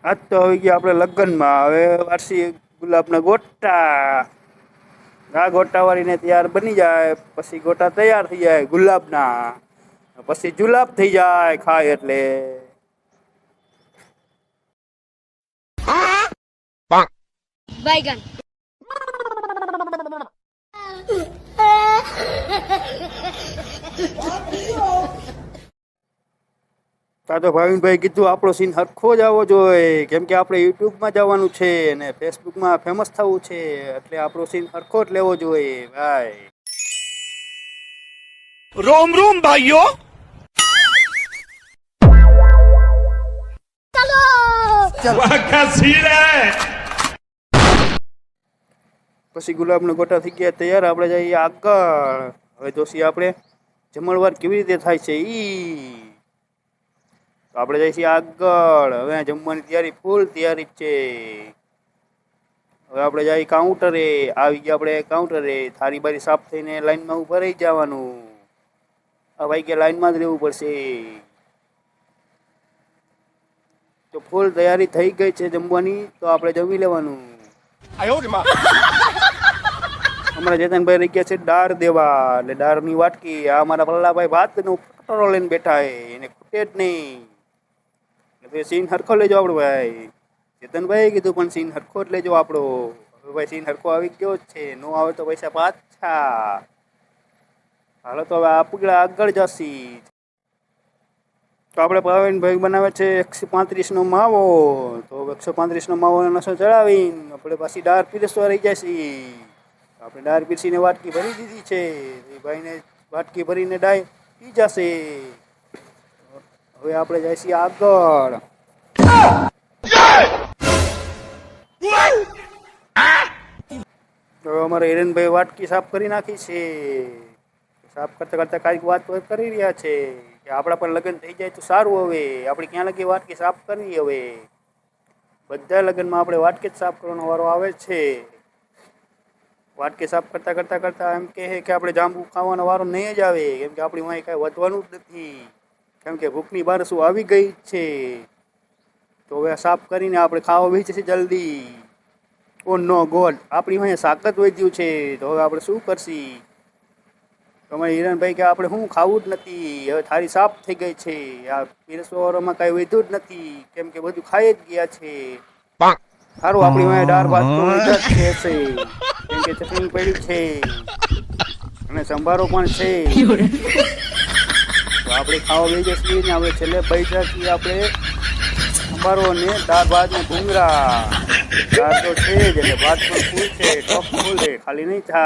આજ તો આવી ગયા આપણે લગ્નમાં. હવે વારસી ગુલાબના ગોટા. આ ગોટા વાળીને તૈયાર બની જાય પછી ગોટા તૈયાર થઈ જાય ગુલાબના, પછી જુલાબ થઈ જાય ખાય એટલે. बैगन તા તો ભાવિનભાઈ કીધું આપણો સીન હરખો જ આવવો જોઈએ, કેમ કે આપણે યુટ્યુબમાં જવાનું છે અને ફેસબુકમાં ફેમસ થવું છે, એટલે આપણો સીન હરખો જ લેવો જોઈએ ભાઈ. रोम रोम भाइयों. वाह क्या सीन है. પછી ગુલાબના ગોટા થઈ ગયા તૈયાર. આપણે જઈએ આગળ. હવે દોસ્તી આપણે જમણવાર કેવી રીતે થાય છે તો આપણે જઈશું આગળ. હવે જમવાની તૈયારી ફૂલ તૈયારી છે. હવે આપણે જઈએ કાઉન્ટરે. આવી ગયા આપણે કાઉન્ટરે. થાળી બારી સાફ થઈને લાઈનમાં ઊભા રહી જવાનું. આ ભાઈ કે લાઈનમાં જ રહેવું પડશે. તો ફૂલ તૈયારી થઈ ગઈ છે જમવાની, તો આપણે જમી લેવાનું. અમારા ચેતનભાઈ રહી ગયા છે દાળ દેવા, એટલે દાળની વાટકી. આ અમારા પલ્લાભાઈ ભાતનો કટોરો લઈને બેઠા એને ખૂટે જ નહીં. એટલે સીન હરખો લેજો આપણો ભાઈ. ચેતનભાઈ કીધું પણ સીન હરખો જ લેજો આપણો. હવે ભાઈ સીન હરખો આવી ગયો જ છે, નો આવે તો પૈસા પાછા. હાલો તો હવે આગળ જશી. તો આપણે પ્રવીણભાઈ બનાવે છે 135નો માવો. તો 135નો માવો નસો ચડાવીને આપણે પાછી દાળ પીરસવા રહી જશે. આપણે દાળ પીરસીને વાટકી ભરી દીધી છે. એ ભાઈને વાટકી ભરીને દાળ પી જશે. હવે આપણે જઈશું આગળ. હવે અમારા હિરેનભાઈ વાટકી સાફ કરી નાખી છે. સાફ કરતા કરતા કાંઈક વાત કરી રહ્યા છે કે આપણા પણ લગ્ન થઈ જાય તો સારું. હવે આપણે ક્યાં લગી વાટકી સાફ કરવી? હવે બધા લગ્નમાં આપણે વાટકી જ સાફ કરવાનો વારો આવે છે. વાટકી સાફ કરતા એમ કહે કે આપણે જાંબુ ખાવાનો વારો નહીં જ આવે, કેમ કે આપણી વાંહી કાંઈ વધવાનું જ નથી, કેમ કે ભૂખની બારસું આવી ગઈ છે. તો હવે સાફ કરીને આપણે ખાવા બેસી જશે જલ્દી. ઓ નો ગોડ, આપણી વાંહી શાક જ વધ્યું છે. તો હવે આપણે શું કરશી? તમારે હિરણભાઈ કે આપણે શું ખાવું જ નથી. હવે થાળી સાફ થઈ ગઈ છે. આ પીરસવાળામાં કાંઈ વધ્યું જ નથી, કેમ કે બધું ખાઈ જ ગયા છે. સારું, આપણી વાંહે દાળ ભાત તો જ છે, કેમ કે ચટણી પડી છે અને સંભારો પણ છે. તો આપણે ખાવા બેસી જઈએ ને. આપણે છેલ્લે પૈસા છીએ આપણે સંભારો ને દાળ ભાત ને ભૂંગળા. દાળ તો છે જ એટલે ભાત પણ ફૂલ છે, ટોપ ફૂલ છે, ખાલી નહીં થાય.